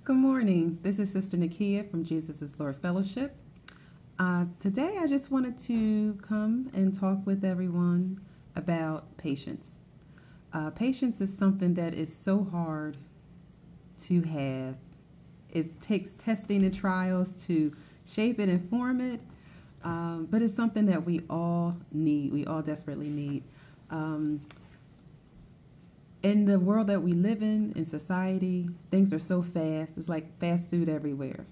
Good morning. This is Sister Nikiya from Jesus is Lord Fellowship. Today I just wanted to come and talk with everyone about patience. Patience is something that is so hard to have. It takes testing and trials to shape it and form it, but it's something that we all need. We all desperately need. In the world that we live in society, things are so fast. It's like fast food everywhere.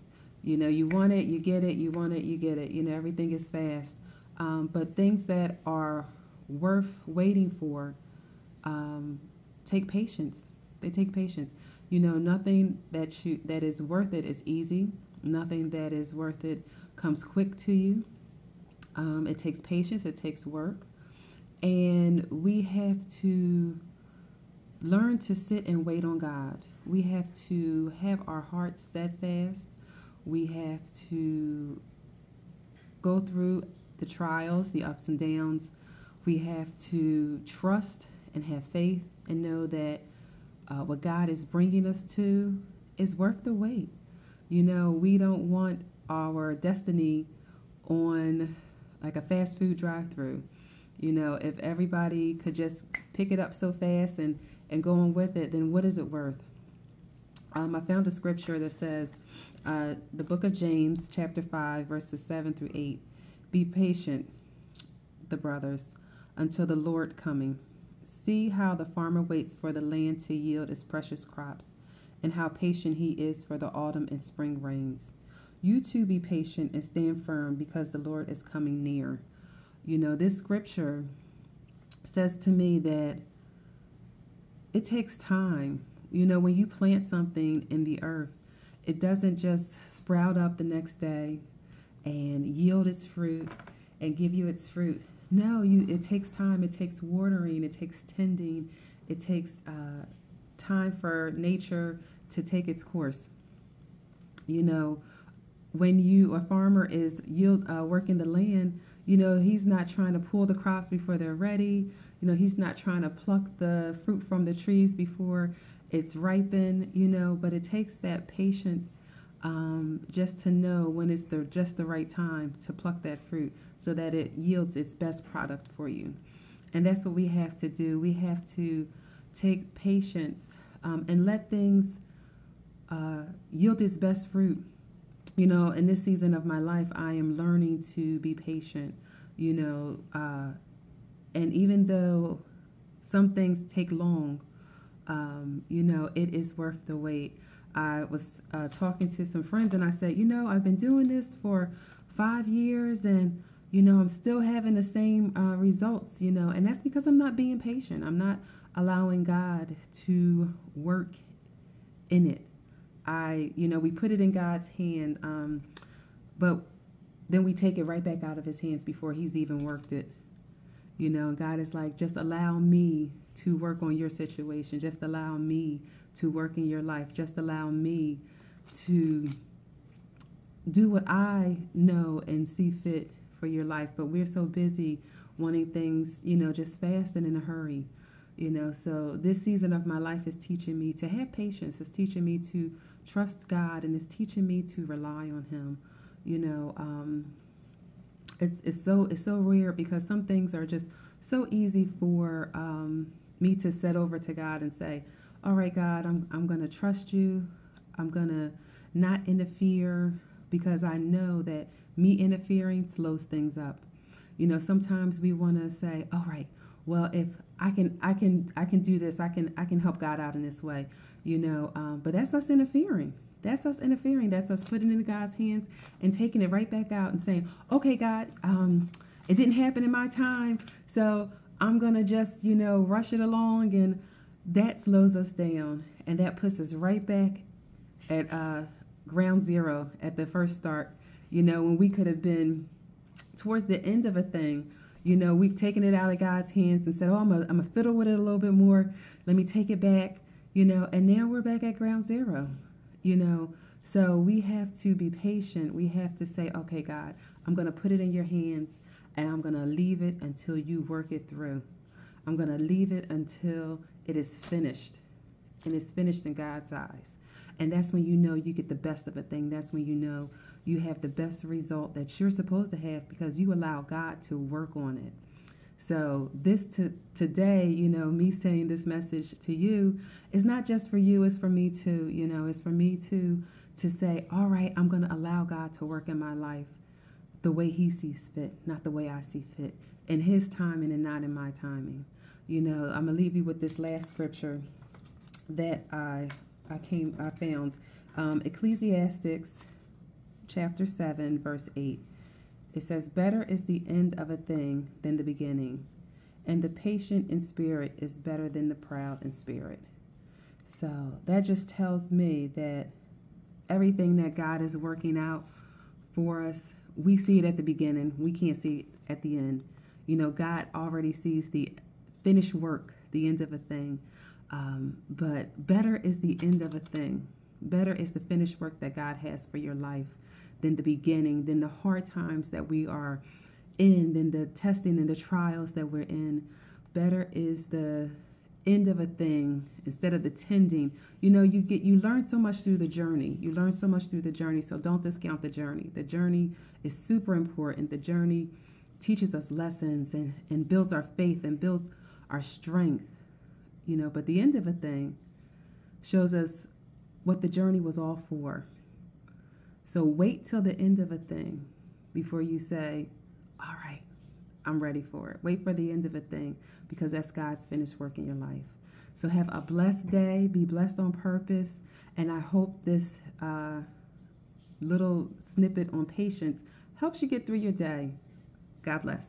You know, you want it, you get it, you want it, you get it. You know, everything is fast. But things that are worth waiting for take patience. They take patience. You know, nothing that is worth it is easy. Nothing that is worth it comes quick to you. It takes patience. It takes work. And we have to learn to sit and wait on God. We have to have our hearts steadfast. We have to go through the trials, the ups and downs. We have to trust and have faith and know that what God is bringing us to is worth the wait. You know, we don't want our destiny on like a fast food drive-through. You know, if everybody could just pick it up so fast and go on with it, then what is it worth? I found a scripture that says, the book of James, chapter 5, verses 7 through 8. Be patient, the brothers, until the Lord coming. See how the farmer waits for the land to yield its precious crops, and how patient he is for the autumn and spring rains. You too be patient and stand firm, because the Lord is coming near. You know, this scripture says to me that it takes time. You know, when you plant something in the earth, it doesn't just sprout up the next day and yield its fruit and give you its fruit. No, it takes time. It takes watering. It takes tending. It takes time for nature to take its course. You know, when a farmer is working the land, you know, he's not trying to pull the crops before they're ready. You know, he's not trying to pluck the fruit from the trees before it's ripened, you know, but it takes that patience just to know when it's just the right time to pluck that fruit so that it yields its best product for you. And that's what we have to do. We have to take patience and let things yield its best fruit. You know, in this season of my life, I am learning to be patient, you know, and even though some things take long, you know, it is worth the wait. I was talking to some friends and I said, you know, I've been doing this for 5 years and, you know, I'm still having the same results, you know, and that's because I'm not being patient. I'm not allowing God to work in it. You know, we put it in God's hand, but then we take it right back out of his hands before he's even worked it. You know, God is like, just allow me to work on your situation. Just allow me to work in your life. Just allow me to do what I know and see fit for your life. But we're so busy wanting things, you know, just fast and in a hurry. You know, so this season of my life is teaching me to have patience. It's teaching me to trust God, and it's teaching me to rely on him. You know, it's so rare because some things are just so easy for me to set over to God and say, all right, God, I'm going to trust you. I'm going to not interfere because I know that me interfering slows things up. You know, sometimes we want to say, all right, well, if I can do this, I can help God out in this way, you know, but that's us interfering. That's us interfering. That's us putting it in God's hands and taking it right back out and saying, okay, God, it didn't happen in my time, so I'm going to just, you know, rush it along. And that slows us down. And that puts us right back at ground zero at the first start, you know, when we could have been towards the end of a thing. You know, we've taken it out of God's hands and said, oh, I'm a fiddle with it a little bit more. Let me take it back, you know, and now we're back at ground zero. You know, so we have to be patient. We have to say, okay, God, I'm going to put it in your hands and I'm going to leave it until you work it through. I'm going to leave it until it is finished. And it's finished in God's eyes. And that's when you know you get the best of a thing. That's when you know you have the best result that you're supposed to have because you allow God to work on it. So today, me saying this message to you is not just for you, it's for me too. It's for me to say, all right, I'm going to allow God to work in my life the way he sees fit, not the way I see fit, in his timing and not in my timing. I'm going to leave you with this last scripture that I found. Ecclesiastes chapter 7, verse 8. It says, better is the end of a thing than the beginning, and the patient in spirit is better than the proud in spirit. So that just tells me that everything that God is working out for us, we see it at the beginning. We can't see it at the end. God already sees the finished work, the end of a thing. But better is the end of a thing. Better is the finished work that God has for your life than the beginning, than the hard times that we are in, than the testing and the trials that we're in. Better is the end of a thing instead of the tending. You learn so much through the journey. You learn so much through the journey, so don't discount the journey. The journey is super important. The journey teaches us lessons and builds our faith and builds our strength. But the end of a thing shows us what the journey was all for. So wait till the end of a thing before you say, all right, I'm ready for it. Wait for the end of a thing because that's God's finished work in your life. So have a blessed day. Be blessed on purpose. And I hope this little snippet on patience helps you get through your day. God bless.